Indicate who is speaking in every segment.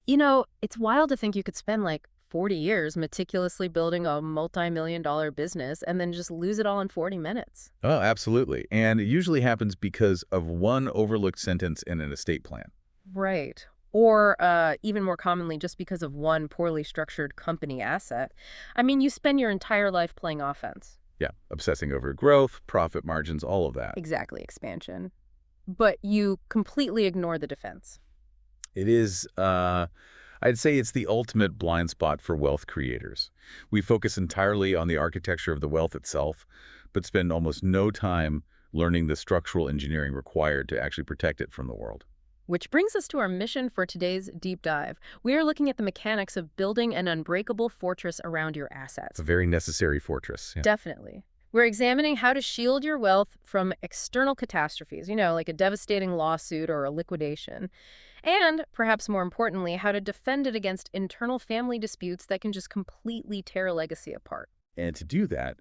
Speaker 1: It's wild to think you could spend like 40 years meticulously building a multi-million-dollar business and then just lose it all in 40 minutes.
Speaker 2: Oh, absolutely. And it usually happens because of one overlooked sentence in an estate plan.
Speaker 1: Right. Or even more commonly, just because of one poorly structured company asset. I mean, you spend your entire life playing offense.
Speaker 2: Yeah, obsessing over growth, profit margins, all of that.
Speaker 1: Exactly, expansion. But you completely ignore the defense.
Speaker 2: It is, I'd say it's the ultimate blind spot for wealth creators. We focus entirely on the architecture of the wealth itself, but spend almost no time learning the structural engineering required to actually protect it from the world.
Speaker 1: Which brings us to our mission for today's deep dive. We are looking at the mechanics of building an unbreakable fortress around your
Speaker 2: It's a
Speaker 1: assets.
Speaker 2: very necessary fortress. Yeah.
Speaker 1: Definitely. We're examining how to shield your wealth from external catastrophes, like a devastating lawsuit or a liquidation. And, perhaps more importantly, how to defend it against internal family disputes that can just completely tear a legacy apart.
Speaker 2: And to do that,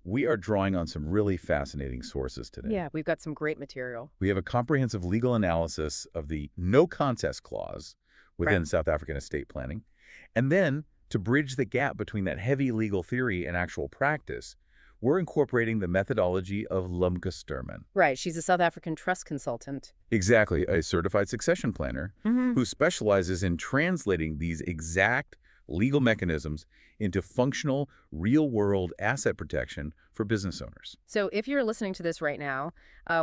Speaker 2: we are drawing on some really fascinating sources today.
Speaker 1: Yeah, we've got some great material.
Speaker 2: We have a comprehensive legal analysis of the no contest clause
Speaker 1: Right.
Speaker 2: within South African estate planning. And then, to bridge the gap between that heavy legal theory and actual practice, we're incorporating the methodology of Lumke Sturman.
Speaker 1: Right, she's a South African trust consultant.
Speaker 2: Exactly, a certified succession planner
Speaker 1: Hmm.
Speaker 2: who specializes in translating these exact legal mechanisms into functional, real-world asset protection for business owners.
Speaker 1: So if you're listening to this right now,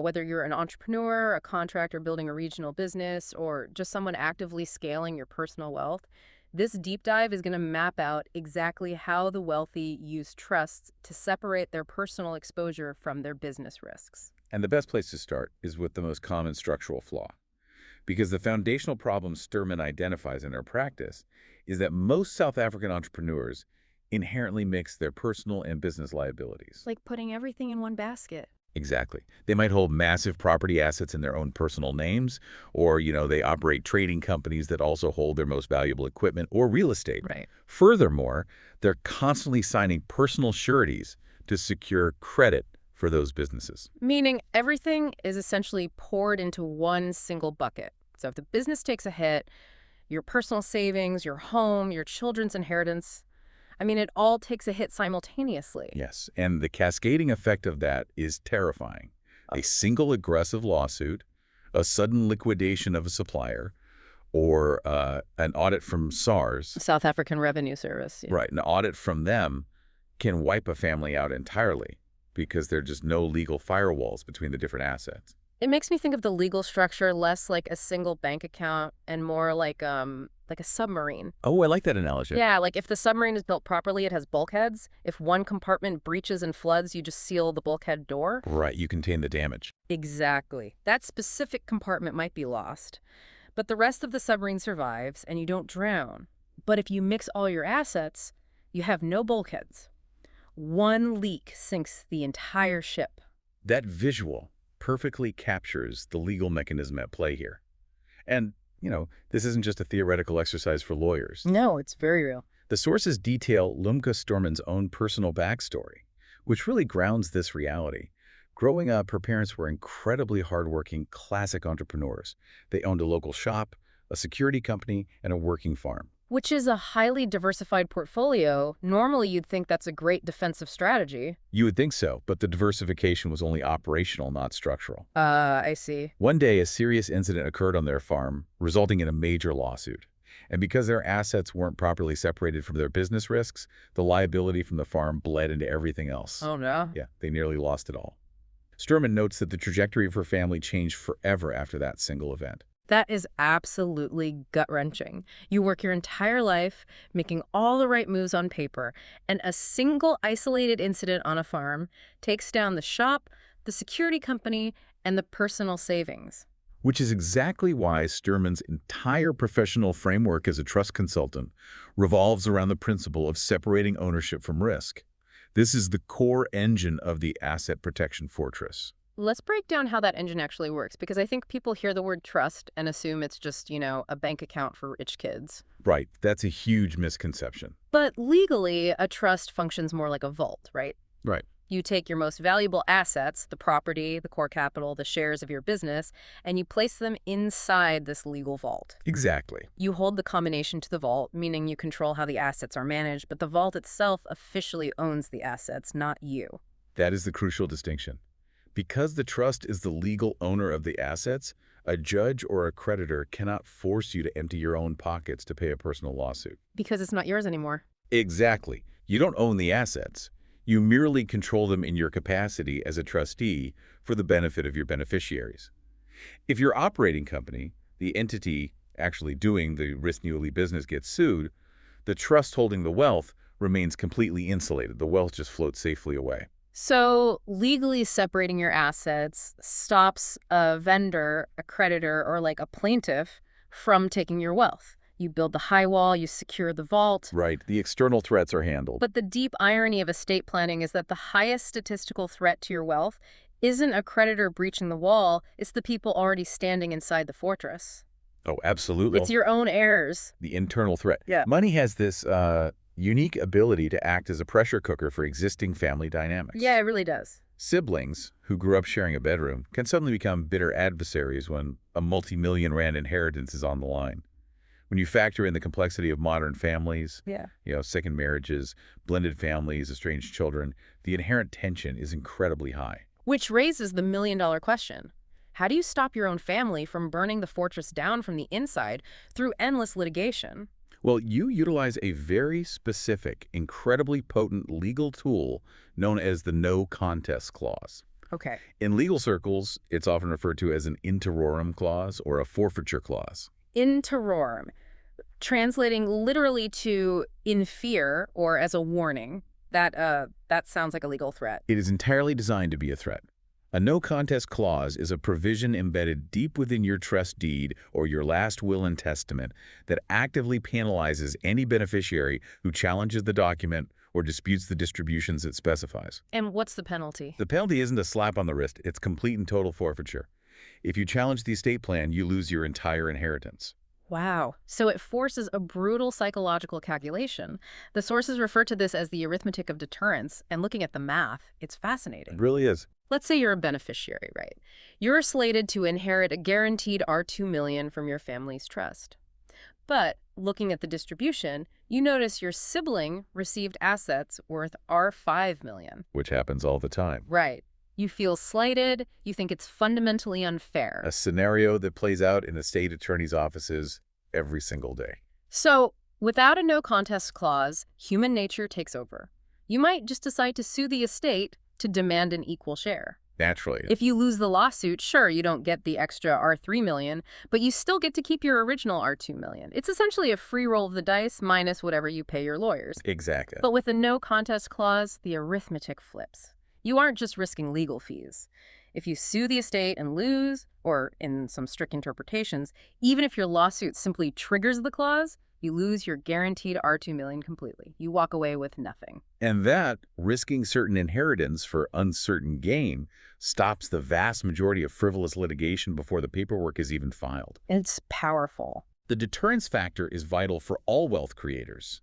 Speaker 1: whether you're an entrepreneur, a contractor building a regional business, or just someone actively scaling your personal wealth, this deep dive is going to map out exactly how the wealthy use trusts to separate their personal exposure from their business risks.
Speaker 2: And the best place to start is with the most common structural flaw. Because the foundational problem Sturman identifies in her practice is that most South African entrepreneurs inherently mix their personal and business liabilities.
Speaker 1: Like putting everything in one basket.
Speaker 2: Exactly. They might hold massive property assets in their own personal names, or, they operate trading companies that also hold their most valuable equipment or real estate.
Speaker 1: Right.
Speaker 2: Furthermore, they're constantly signing personal sureties to secure credit for those businesses.
Speaker 1: Meaning everything is essentially poured into one single bucket. So if the business takes a hit, your personal savings, your home, your children's inheritance, I mean, it all takes a hit simultaneously.
Speaker 2: Yes, and the cascading effect of that is terrifying. A single aggressive lawsuit, a sudden liquidation of a supplier, or an audit from SARS,
Speaker 1: South African Revenue Service. Yeah.
Speaker 2: right, an audit from them can wipe a family out entirely because there are just no legal firewalls between the different assets.
Speaker 1: It makes me think of the legal structure less like a single bank account and more like a submarine.
Speaker 2: Oh, I like that analogy.
Speaker 1: Yeah, like if the submarine is built properly, it has bulkheads. If one compartment breaches and floods, you just seal the bulkhead door.
Speaker 2: Right, you contain the damage.
Speaker 1: Exactly. That specific compartment might be lost, but the rest of the submarine survives and you don't drown. But if you mix all your assets, you have no bulkheads. One leak sinks the entire ship.
Speaker 2: That visual perfectly captures the legal mechanism at play here. And, this isn't just a theoretical exercise for lawyers.
Speaker 1: No, it's very real.
Speaker 2: The sources detail Lumke Storman's own personal backstory, which really grounds this reality. Growing up, her parents were incredibly hardworking, classic entrepreneurs. They owned a local shop, a security company, and a working farm.
Speaker 1: Which is a highly diversified portfolio. Normally, you'd think that's a great defensive strategy.
Speaker 2: You would think so, but the diversification was only operational, not structural.
Speaker 1: I see.
Speaker 2: One day, a serious incident occurred on their farm, resulting in a major lawsuit. And because their assets weren't properly separated from their business risks, the liability from the farm bled into everything else.
Speaker 1: Oh, no.
Speaker 2: Yeah, they nearly lost it all. Sturman notes that the trajectory of her family changed forever after that single event.
Speaker 1: That is absolutely gut-wrenching. You work your entire life making all the right moves on paper, and a single isolated incident on a farm takes down the shop, the security company, and the personal savings.
Speaker 2: Which is exactly why Sturman's entire professional framework as a trust consultant revolves around the principle of separating ownership from risk. This is the core engine of the asset protection fortress.
Speaker 1: Let's break down how that engine actually works, because I think people hear the word trust and assume it's just, a bank account for rich kids.
Speaker 2: Right, that's a huge misconception.
Speaker 1: But legally, a trust functions more like a vault, right?
Speaker 2: Right.
Speaker 1: You take your most valuable assets, the property, the core capital, the shares of your business, and you place them inside this legal vault.
Speaker 2: Exactly.
Speaker 1: You hold the combination to the vault, meaning you control how the assets are managed, but the vault itself officially owns the assets, not you.
Speaker 2: That is the crucial distinction. Because the trust is the legal owner of the assets, a judge or a creditor cannot force you to empty your own pockets to pay a personal lawsuit.
Speaker 1: Because it's not yours anymore.
Speaker 2: Exactly. You don't own the assets. You merely control them in your capacity as a trustee for the benefit of your beneficiaries. If your operating company, the entity actually doing the risk-nearly business, gets sued, the trust holding the wealth remains completely insulated. The wealth just floats safely away.
Speaker 1: So legally separating your assets stops a vendor, a creditor, or like a plaintiff from taking your wealth. You build the high wall, you secure the vault.
Speaker 2: Right. The external threats are handled.
Speaker 1: But the deep irony of estate planning is that the highest statistical threat to your wealth isn't a creditor breaching the wall, it's the people already standing inside the fortress.
Speaker 2: Oh, absolutely.
Speaker 1: It's your own heirs.
Speaker 2: The internal threat.
Speaker 1: Yeah.
Speaker 2: Money has this unique ability to act as a pressure cooker for existing family dynamics.
Speaker 1: Yeah, it really does.
Speaker 2: Siblings who grew up sharing a bedroom can suddenly become bitter adversaries when a multi-million rand inheritance is on the line. When you factor in the complexity of modern families,
Speaker 1: Yeah.
Speaker 2: second marriages, blended families, estranged children, the inherent tension is incredibly high.
Speaker 1: Which raises the million-dollar question. How do you stop your own family from burning the fortress down from the inside through endless litigation?
Speaker 2: Well, you utilize a very specific, incredibly potent legal tool known as the no contest clause.
Speaker 1: Okay.
Speaker 2: In legal circles, it's often referred to as an interiorum clause or a forfeiture clause.
Speaker 1: In terrorem, translating literally to in fear or as a warning. That sounds like a legal threat.
Speaker 2: It is entirely designed to be a threat. A no contest clause is a provision embedded deep within your trust deed or your last will and testament that actively penalizes any beneficiary who challenges the document or disputes the distributions it specifies.
Speaker 1: And what's the penalty?
Speaker 2: The penalty isn't a slap on the wrist, it's complete and total forfeiture. If you challenge the estate plan, you lose your entire inheritance.
Speaker 1: Wow. So it forces a brutal psychological calculation. The sources refer to this as the arithmetic of deterrence, and looking at the math, it's fascinating.
Speaker 2: It really is.
Speaker 1: Let's say you're a beneficiary, right? You're slated to inherit a guaranteed R2 million from your family's trust. But looking at the distribution, you notice your sibling received assets worth R5 million.
Speaker 2: Which happens all the time.
Speaker 1: Right. You feel slighted. You think it's fundamentally unfair.
Speaker 2: A scenario that plays out in the state attorney's offices every single day.
Speaker 1: So, without a no contest clause, human nature takes over. You might just decide to sue the estate to demand an equal share.
Speaker 2: Naturally.
Speaker 1: If you lose the lawsuit, sure, you don't get the extra R3 million, but you still get to keep your original R2 million. It's essentially a free roll of the dice minus whatever you pay your lawyers.
Speaker 2: Exactly.
Speaker 1: But with a no contest clause, the arithmetic flips. You aren't just risking legal fees. If you sue the estate and lose, or in some strict interpretations, even if your lawsuit simply triggers the clause, you lose your guaranteed R2 million completely. You walk away with nothing.
Speaker 2: And that, risking certain inheritance for uncertain gain, stops the vast majority of frivolous litigation before the paperwork is even filed.
Speaker 1: It's powerful.
Speaker 2: The deterrence factor is vital for all wealth creators.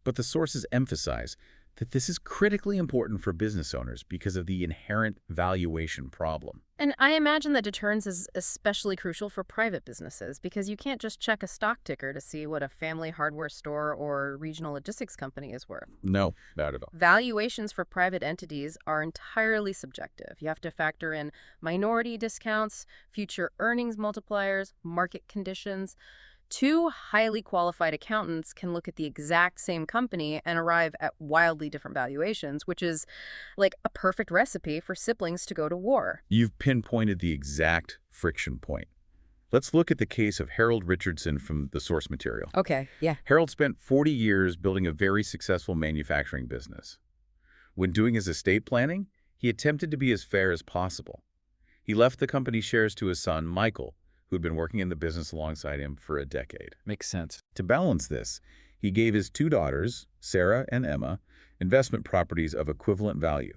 Speaker 2: But the sources emphasize that this is critically important for business owners because of the inherent valuation problem.
Speaker 1: And I imagine that deterrence is especially crucial for private businesses because you can't just check a stock ticker to see what a family hardware store or regional logistics company is worth.
Speaker 2: No, not at all.
Speaker 1: Valuations for private entities are entirely subjective. You have to factor in minority discounts, future earnings multipliers, market conditions. Two highly qualified accountants can look at the exact same company and arrive at wildly different valuations, which is like a perfect recipe for siblings to go to war.
Speaker 2: You've pinpointed the exact friction point. Let's look at the case of Harold Richardson from the source material.
Speaker 1: Okay, yeah.
Speaker 2: Harold spent 40 years building a very successful manufacturing business. When doing his estate planning, he attempted to be as fair as possible. He left the company's shares to his son, Michael, who'd been working in the business alongside him for a decade.
Speaker 3: Makes sense.
Speaker 2: To balance this, he gave his two daughters, Sarah and Emma, investment properties of equivalent value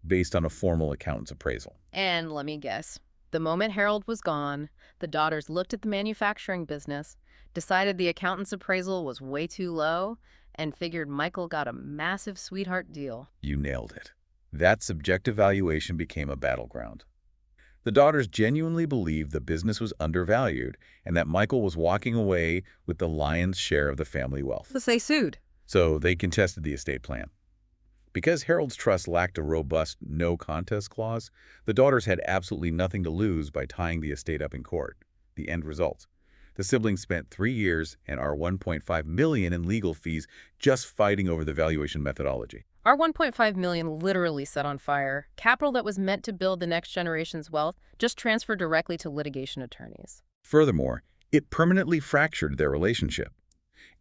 Speaker 2: based on a formal accountant's appraisal.
Speaker 1: And let me guess. The moment Harold was gone, the daughters looked at the manufacturing business, decided the accountant's appraisal was way too low, and figured Michael got a massive sweetheart deal.
Speaker 2: You nailed it. That subjective valuation became a battleground. The daughters genuinely believed the business was undervalued and that Michael was walking away with the lion's share of the family wealth.
Speaker 1: So they sued.
Speaker 2: So they contested the estate plan. Because Harold's trust lacked a robust no-contest clause, the daughters had absolutely nothing to lose by tying the estate up in court. The end result. The siblings spent 3 years and our $1.5 million in legal fees just fighting over the valuation methodology.
Speaker 1: Our 1.5 million literally set on fire. Capital that was meant to build the next generation's wealth just transferred directly to litigation attorneys.
Speaker 2: Furthermore, it permanently fractured their relationship.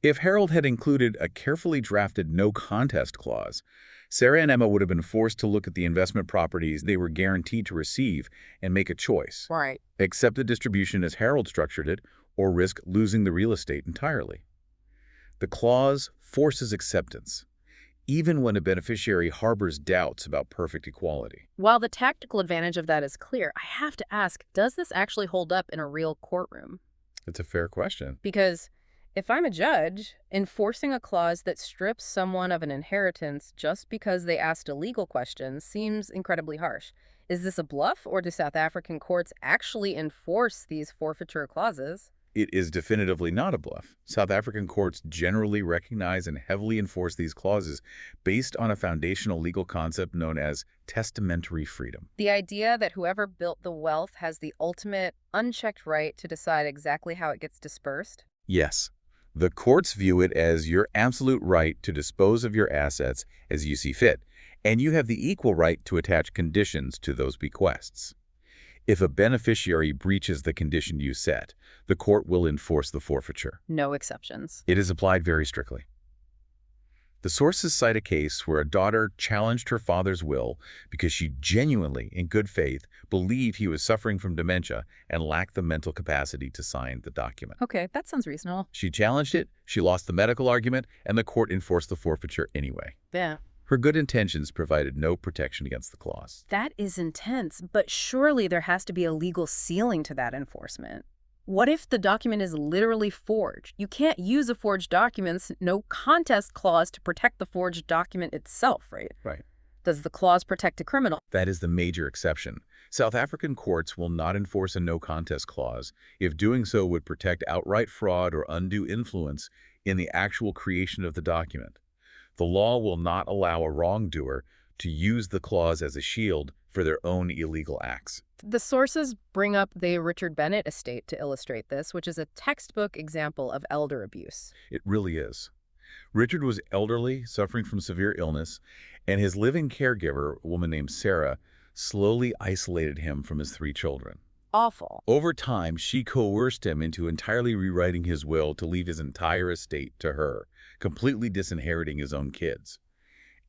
Speaker 2: If Harold had included a carefully drafted no-contest clause, Sarah and Emma would have been forced to look at the investment properties they were guaranteed to receive and make a choice.
Speaker 1: Right.
Speaker 2: Accept the distribution as Harold structured it, or risk losing the real estate entirely. The clause forces acceptance, even when a beneficiary harbors doubts about perfect equality.
Speaker 1: While the tactical advantage of that is clear, I have to ask, does this actually hold up in a real courtroom?
Speaker 2: It's a fair question.
Speaker 1: Because if I'm a judge, enforcing a clause that strips someone of an inheritance just because they asked a legal question seems incredibly harsh. Is this a bluff, or do South African courts actually enforce these forfeiture clauses?
Speaker 2: It is definitively not a bluff. South African courts generally recognize and heavily enforce these clauses based on a foundational legal concept known as testamentary freedom.
Speaker 1: The idea that whoever built the wealth has the ultimate, unchecked right to decide exactly how it gets dispersed?
Speaker 2: Yes. The courts view it as your absolute right to dispose of your assets as you see fit, and you have the equal right to attach conditions to those bequests. If a beneficiary breaches the condition you set, the court will enforce the forfeiture.
Speaker 1: No exceptions.
Speaker 2: It is applied very strictly. The sources cite a case where a daughter challenged her father's will because she genuinely, in good faith, believed he was suffering from dementia and lacked the mental capacity to sign the document.
Speaker 1: Okay, that sounds reasonable.
Speaker 2: She challenged it, she lost the medical argument, and the court enforced the forfeiture anyway.
Speaker 1: Yeah.
Speaker 2: Her good intentions provided no protection against the clause.
Speaker 1: That is intense, but surely there has to be a legal ceiling to that enforcement. What if the document is literally forged? You can't use a forged document's no contest clause to protect the forged document itself, right?
Speaker 2: Right.
Speaker 1: Does the clause protect a criminal?
Speaker 2: That is the major exception. South African courts will not enforce a no contest clause if doing so would protect outright fraud or undue influence in the actual creation of the document. The law will not allow a wrongdoer to use the clause as a shield for their own illegal acts.
Speaker 1: The sources bring up the Richard Bennett estate to illustrate this, which is a textbook example of elder abuse.
Speaker 2: It really is. Richard was elderly, suffering from severe illness, and his living caregiver, a woman named Sarah, slowly isolated him from his 3 children.
Speaker 1: Awful.
Speaker 2: Over time, she coerced him into entirely rewriting his will to leave his entire estate to her, completely disinheriting his own kids.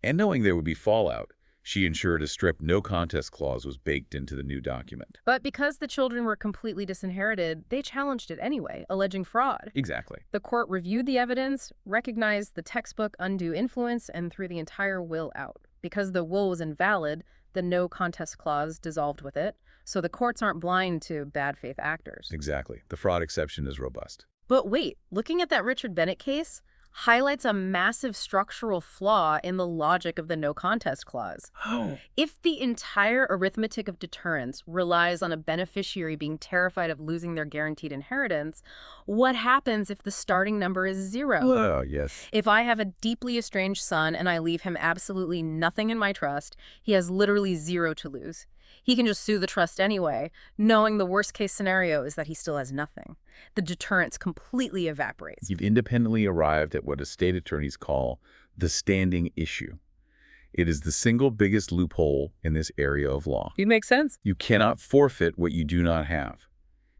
Speaker 2: And knowing there would be fallout, she ensured a strict no-contest clause was baked into the new document.
Speaker 1: But because the children were completely disinherited, they challenged it anyway, alleging fraud.
Speaker 2: Exactly.
Speaker 1: The court reviewed the evidence, recognized the textbook undue influence, and threw the entire will out. Because the will was invalid, the no contest clause dissolved with it, so the courts aren't blind to bad faith actors.
Speaker 2: Exactly. The fraud exception is robust.
Speaker 1: But wait, looking at that Richard Bennett case highlights a massive structural flaw in the logic of the no contest clause.
Speaker 2: Oh.
Speaker 1: If the entire arithmetic of deterrence relies on a beneficiary being terrified of losing their guaranteed inheritance, what happens if the starting number is 0?
Speaker 2: Oh, yes.
Speaker 1: If I have a deeply estranged son and I leave him absolutely nothing in my trust, he has literally 0 to lose. He can just sue the trust anyway, knowing the worst-case scenario is that he still has nothing. The deterrence completely evaporates.
Speaker 2: You've independently arrived at what estate attorneys call the standing issue. It is the single biggest loophole in this area of law.
Speaker 1: It makes sense.
Speaker 2: You cannot forfeit what you do not have.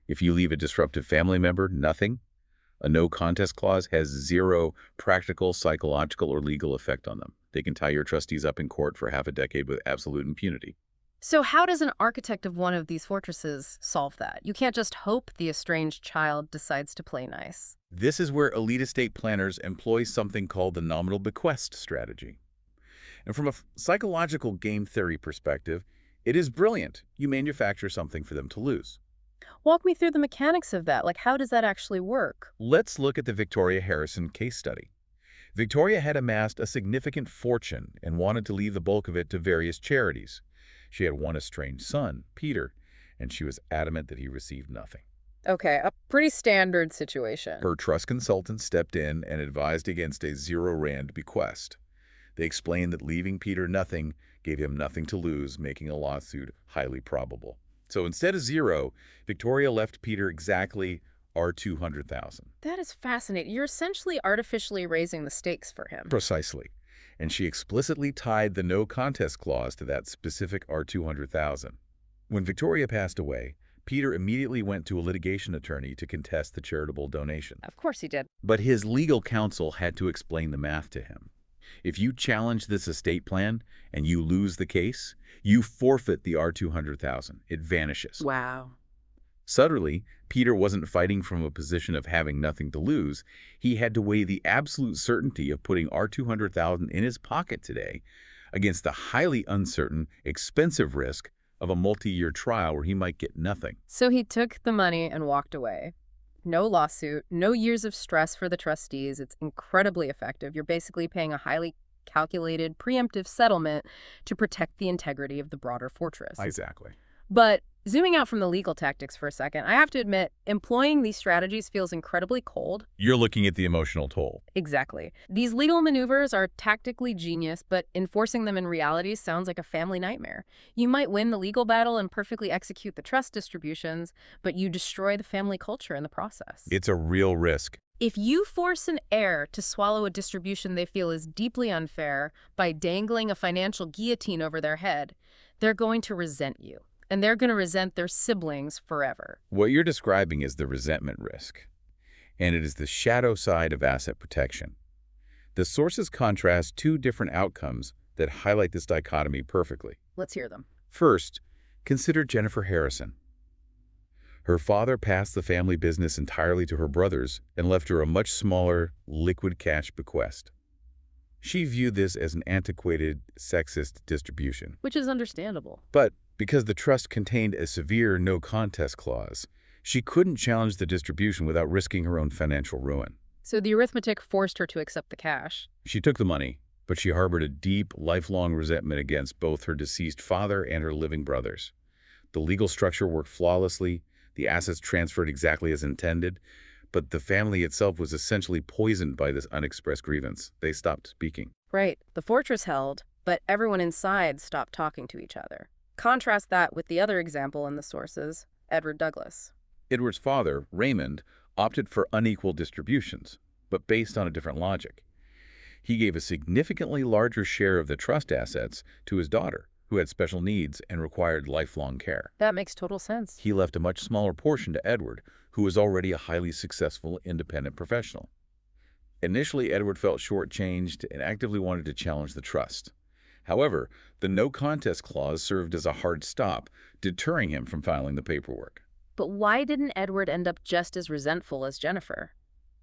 Speaker 2: If you leave a disruptive family member nothing, a no contest clause has 0 practical, psychological, or legal effect on them. They can tie your trustees up in court for half a decade with absolute impunity.
Speaker 1: So how does an architect of one of these fortresses solve that? You can't just hope the estranged child decides to play nice.
Speaker 2: This is where elite estate planners employ something called the nominal bequest strategy. And from a psychological game theory perspective, it is brilliant. You manufacture something for them to lose.
Speaker 1: Walk me through the mechanics of that. Like, how does that actually work?
Speaker 2: Let's look at the Victoria Harrison case study. Victoria had amassed a significant fortune and wanted to leave the bulk of it to various charities. She had one estranged son, Peter, and she was adamant that he received nothing.
Speaker 1: Okay, a pretty standard situation.
Speaker 2: Her trust consultant stepped in and advised against a zero-rand bequest. They explained that leaving Peter nothing gave him nothing to lose, making a lawsuit highly probable. So instead of zero, Victoria left Peter exactly R200,000.
Speaker 1: That is fascinating. You're essentially artificially raising the stakes for him.
Speaker 2: Precisely. And she explicitly tied the no contest clause to that specific R200,000. When Victoria passed away, Peter immediately went to a litigation attorney to contest the charitable donation.
Speaker 1: Of course he did.
Speaker 2: But his legal counsel had to explain the math to him. If you challenge this estate plan and you lose the case, you forfeit the R200,000. It vanishes.
Speaker 1: Wow.
Speaker 2: Suddenly, Peter wasn't fighting from a position of having nothing to lose. He had to weigh the absolute certainty of putting R200,000 in his pocket today against the highly uncertain, expensive risk of a multi-year trial where he might get nothing.
Speaker 1: So he took the money and walked away. No lawsuit, no years of stress for the trustees. It's incredibly effective. You're basically paying a highly calculated, preemptive settlement to protect the integrity of the broader fortress.
Speaker 2: Exactly.
Speaker 1: But zooming out from the legal tactics for a second, I have to admit, employing these strategies feels incredibly cold.
Speaker 2: You're looking at the emotional toll.
Speaker 1: Exactly. These legal maneuvers are tactically genius, but enforcing them in reality sounds like a family nightmare. You might win the legal battle and perfectly execute the trust distributions, but you destroy the family culture in the process.
Speaker 2: It's a real risk.
Speaker 1: If you force an heir to swallow a distribution they feel is deeply unfair by dangling a financial guillotine over their head, they're going to resent you. And they're going to resent their siblings forever.
Speaker 2: What you're describing is the resentment risk, and it is the shadow side of asset protection. The sources contrast two different outcomes that highlight this dichotomy perfectly.
Speaker 1: Let's hear them.
Speaker 2: First, consider Jennifer Harrison. Her father passed the family business entirely to her brothers and left her a much smaller, liquid cash bequest. She viewed this as an antiquated, sexist distribution.
Speaker 1: Which is understandable.
Speaker 2: But because the trust contained a severe no contest clause, she couldn't challenge the distribution without risking her own financial ruin.
Speaker 1: So the arithmetic forced her to accept the cash.
Speaker 2: She took the money, but she harbored a deep, lifelong resentment against both her deceased father and her living brothers. The legal structure worked flawlessly, the assets transferred exactly as intended, but the family itself was essentially poisoned by this unexpressed grievance. They stopped speaking.
Speaker 1: Right. The fortress held, but everyone inside stopped talking to each other. Contrast that with the other example in the sources, Edward Douglas.
Speaker 2: Edward's father, Raymond, opted for unequal distributions, but based on a different logic. He gave a significantly larger share of the trust assets to his daughter, who had special needs and required lifelong care.
Speaker 1: That makes total sense.
Speaker 2: He left a much smaller portion to Edward, who was already a highly successful independent professional. Initially, Edward felt shortchanged and actively wanted to challenge the trust. However, the no contest clause served as a hard stop, deterring him from filing the paperwork.
Speaker 1: But why didn't Edward end up just as resentful as Jennifer?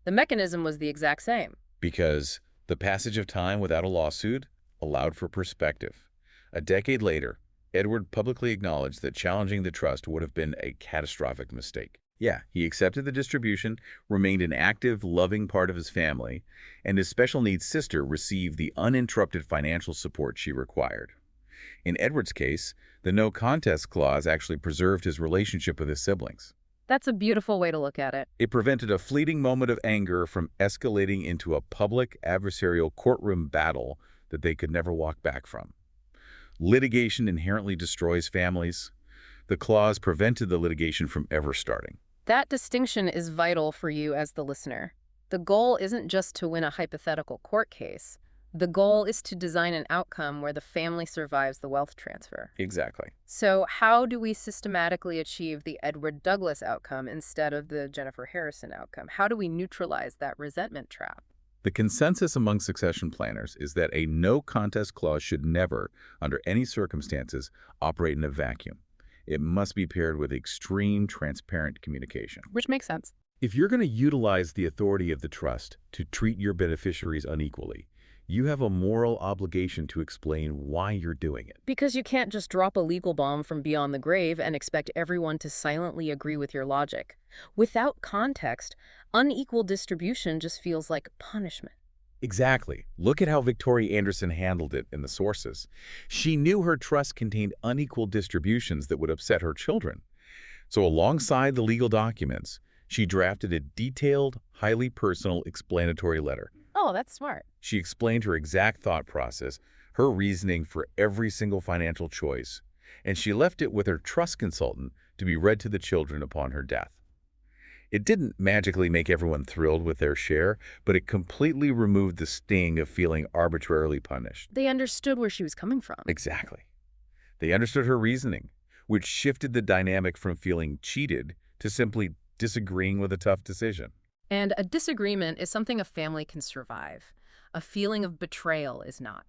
Speaker 1: The mechanism was the exact same.
Speaker 2: Because the passage of time without a lawsuit allowed for perspective. A decade later, Edward publicly acknowledged that challenging the trust would have been a catastrophic mistake. Yeah, he accepted the distribution, remained an active, loving part of his family, and his special needs sister received the uninterrupted financial support she required. In Edward's case, the no contest clause actually preserved his relationship with his siblings.
Speaker 1: That's a beautiful way to look at it.
Speaker 2: It prevented a fleeting moment of anger from escalating into a public adversarial courtroom battle that they could never walk back from. Litigation inherently destroys families. The clause prevented the litigation from ever starting.
Speaker 1: That distinction is vital for you as the listener. The goal isn't just to win a hypothetical court case. The goal is to design an outcome where the family survives the wealth transfer.
Speaker 2: Exactly.
Speaker 1: So how do we systematically achieve the Edward Douglas outcome instead of the Jennifer Harrison outcome? How do we neutralize that resentment trap?
Speaker 2: The consensus among succession planners is that a no contest clause should never, under any circumstances, operate in a vacuum. It must be paired with extreme, transparent communication.
Speaker 1: Which makes sense.
Speaker 2: If you're going to utilize the authority of the trust to treat your beneficiaries unequally, you have a moral obligation to explain why you're doing it.
Speaker 1: Because you can't just drop a legal bomb from beyond the grave and expect everyone to silently agree with your logic. Without context, unequal distribution just feels like punishment.
Speaker 2: Exactly. Look at how Victoria Anderson handled it in the sources. She knew her trust contained unequal distributions that would upset her children. So alongside the legal documents, she drafted a detailed, highly personal explanatory letter.
Speaker 1: Oh, that's smart.
Speaker 2: She explained her exact thought process, her reasoning for every single financial choice, and she left it with her trust consultant to be read to the children upon her death. It didn't magically make everyone thrilled with their share, but it completely removed the sting of feeling arbitrarily punished.
Speaker 1: They understood where she was coming from.
Speaker 2: Exactly. They understood her reasoning, which shifted the dynamic from feeling cheated to simply disagreeing with a tough decision.
Speaker 1: And a disagreement is something a family can survive. A feeling of betrayal is not.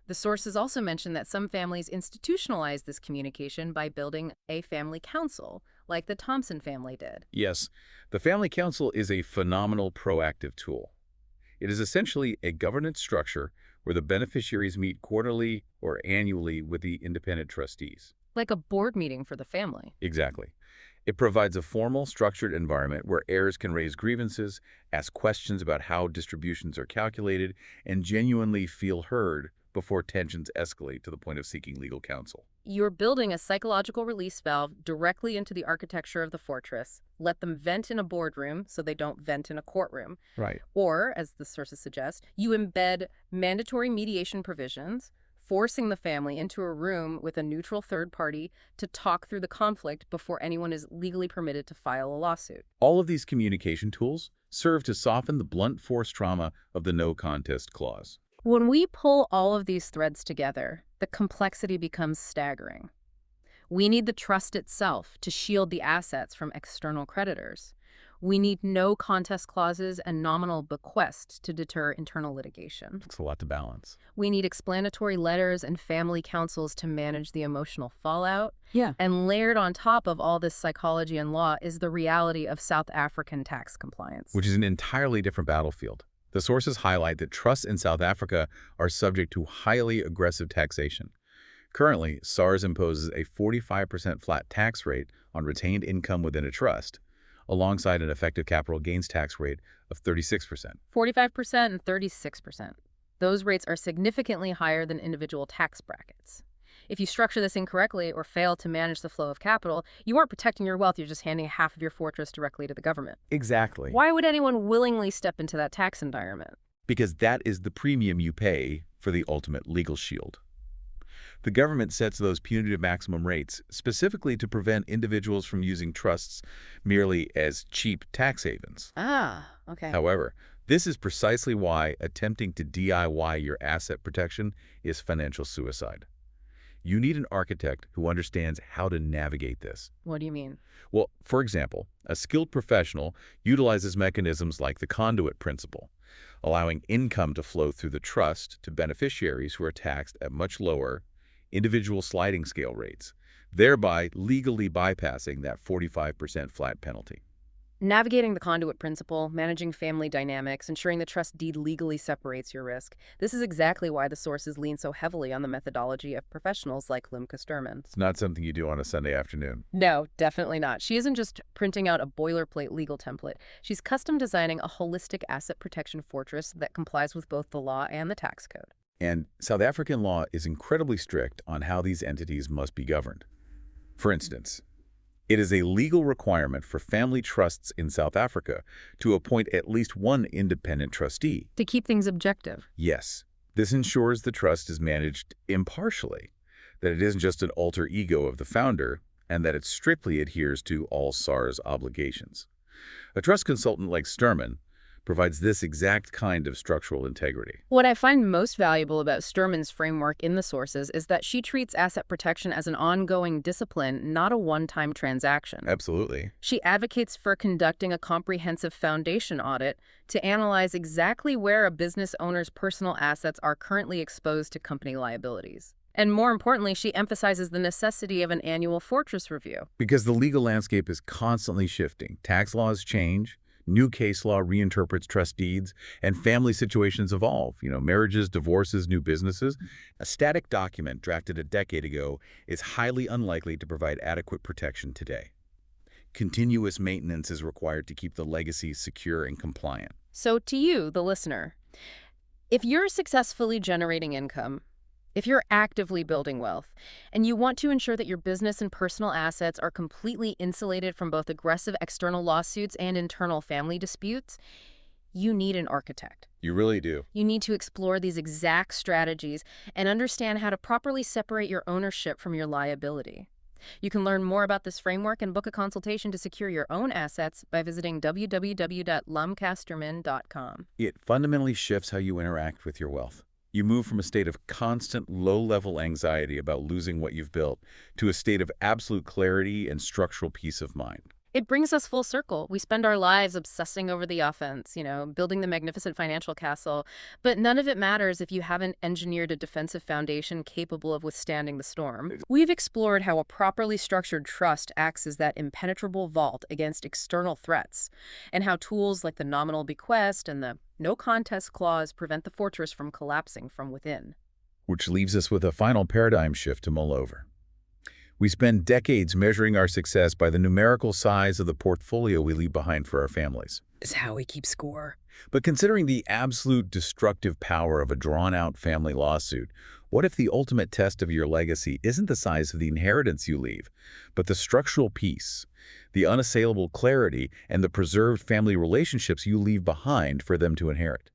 Speaker 1: The sources also mention that some families institutionalize this communication by building a family council, like the Thompson family did.
Speaker 2: Yes, the family council is a phenomenal proactive tool. It is essentially a governance structure where the beneficiaries meet quarterly or annually with the independent trustees.
Speaker 1: Like a board meeting for the family.
Speaker 2: Exactly. It provides a formal, structured environment where heirs can raise grievances, ask questions about how distributions are calculated, and genuinely feel heard before tensions escalate to the point of seeking legal counsel.
Speaker 1: You're building a psychological release valve directly into the architecture of the fortress. Let them vent in a boardroom so they don't vent in a courtroom.
Speaker 2: Right.
Speaker 1: Or, as the sources suggest, you embed mandatory mediation provisions, forcing the family into a room with a neutral third party to talk through the conflict before anyone is legally permitted to file a lawsuit.
Speaker 2: All of these communication tools serve to soften the blunt force trauma of the no contest clause.
Speaker 1: When we pull all of these threads together, the complexity becomes staggering. We need the trust itself to shield the assets from external creditors. We need no contest clauses and nominal bequests to deter internal litigation.
Speaker 2: It's a lot to balance.
Speaker 1: We need explanatory letters and family councils to manage the emotional fallout.
Speaker 2: Yeah.
Speaker 1: And layered on top of all this psychology and law is the reality of South African tax compliance.
Speaker 2: Which is an entirely different battlefield. The sources highlight that trusts in South Africa are subject to highly aggressive taxation. Currently, SARS imposes a 45% flat tax rate on retained income within a trust, alongside an effective capital gains tax rate of 36%.
Speaker 1: 45% and 36%. Those rates are significantly higher than individual tax brackets. If you structure this incorrectly or fail to manage the flow of capital, you aren't protecting your wealth, you're just handing half of your fortress directly to the government.
Speaker 2: Exactly.
Speaker 1: Why would anyone willingly step into that tax environment?
Speaker 2: Because that is the premium you pay for the ultimate legal shield. The government sets those punitive maximum rates specifically to prevent individuals from using trusts merely as cheap tax havens.
Speaker 1: Ah, okay.
Speaker 2: However, this is precisely why attempting to DIY your asset protection is financial suicide. You need an architect who understands how to navigate this.
Speaker 1: What do you mean?
Speaker 2: Well, for example, a skilled professional utilizes mechanisms like the conduit principle, allowing income to flow through the trust to beneficiaries who are taxed at much lower individual sliding scale rates, thereby legally bypassing that 45% flat penalty.
Speaker 1: Navigating the conduit principle, managing family dynamics, ensuring the trust deed legally separates your risk. This is exactly why the sources lean so heavily on the methodology of professionals like Limca Sturman.
Speaker 2: It's not something you do on a Sunday afternoon.
Speaker 1: No, definitely not. She isn't just printing out a boilerplate legal template. She's custom designing a holistic asset protection fortress that complies with both the law and the tax code.
Speaker 2: And South African law is incredibly strict on how these entities must be governed. For instance, it is a legal requirement for family trusts in South Africa to appoint at least one independent trustee.
Speaker 1: To keep things objective.
Speaker 2: Yes, this ensures the trust is managed impartially, that it isn't just an alter ego of the founder, and that it strictly adheres to all SARS obligations. A trust consultant like Sturman provides this exact kind of structural integrity.
Speaker 1: What I find most valuable about Sturman's framework in the sources is that she treats asset protection as an ongoing discipline, not a one-time transaction.
Speaker 2: Absolutely.
Speaker 1: She advocates for conducting a comprehensive foundation audit to analyze exactly where a business owner's personal assets are currently exposed to company liabilities. And more importantly, she emphasizes the necessity of an annual fortress review.
Speaker 2: Because the legal landscape is constantly shifting. Tax laws change, new case law reinterprets trust deeds, and family situations evolve. Marriages, divorces, new businesses. A static document drafted a decade ago is highly unlikely to provide adequate protection today. Continuous maintenance is required to keep the legacy secure and compliant.
Speaker 1: So to you, the listener, If you're successfully generating income, if you're actively building wealth, and you want to ensure that your business and personal assets are completely insulated from both aggressive external lawsuits and internal family disputes, you need an architect.
Speaker 2: You really do.
Speaker 1: You need to explore these exact strategies and understand how to properly separate your ownership from your liability. You can learn more about this framework and book a consultation to secure your own assets by visiting www.lumcasterman.com.
Speaker 2: It fundamentally shifts how you interact with your wealth. You move from a state of constant low-level anxiety about losing what you've built to a state of absolute clarity and structural peace of mind.
Speaker 1: It brings us full circle. We spend our lives obsessing over the offense, building the magnificent financial castle, but none of it matters if you haven't engineered a defensive foundation capable of withstanding the storm. We've explored how a properly structured trust acts as that impenetrable vault against external threats, and how tools like the nominal bequest and the no contest clause prevent the fortress from collapsing from within.
Speaker 2: Which leaves us with a final paradigm shift to mull over. We spend decades measuring our success by the numerical size of the portfolio we leave behind for our families.
Speaker 1: Is how we keep score.
Speaker 2: But considering the absolute destructive power of a drawn-out family lawsuit, what if the ultimate test of your legacy isn't the size of the inheritance you leave, but the structural peace, the unassailable clarity, and the preserved family relationships you leave behind for them to inherit?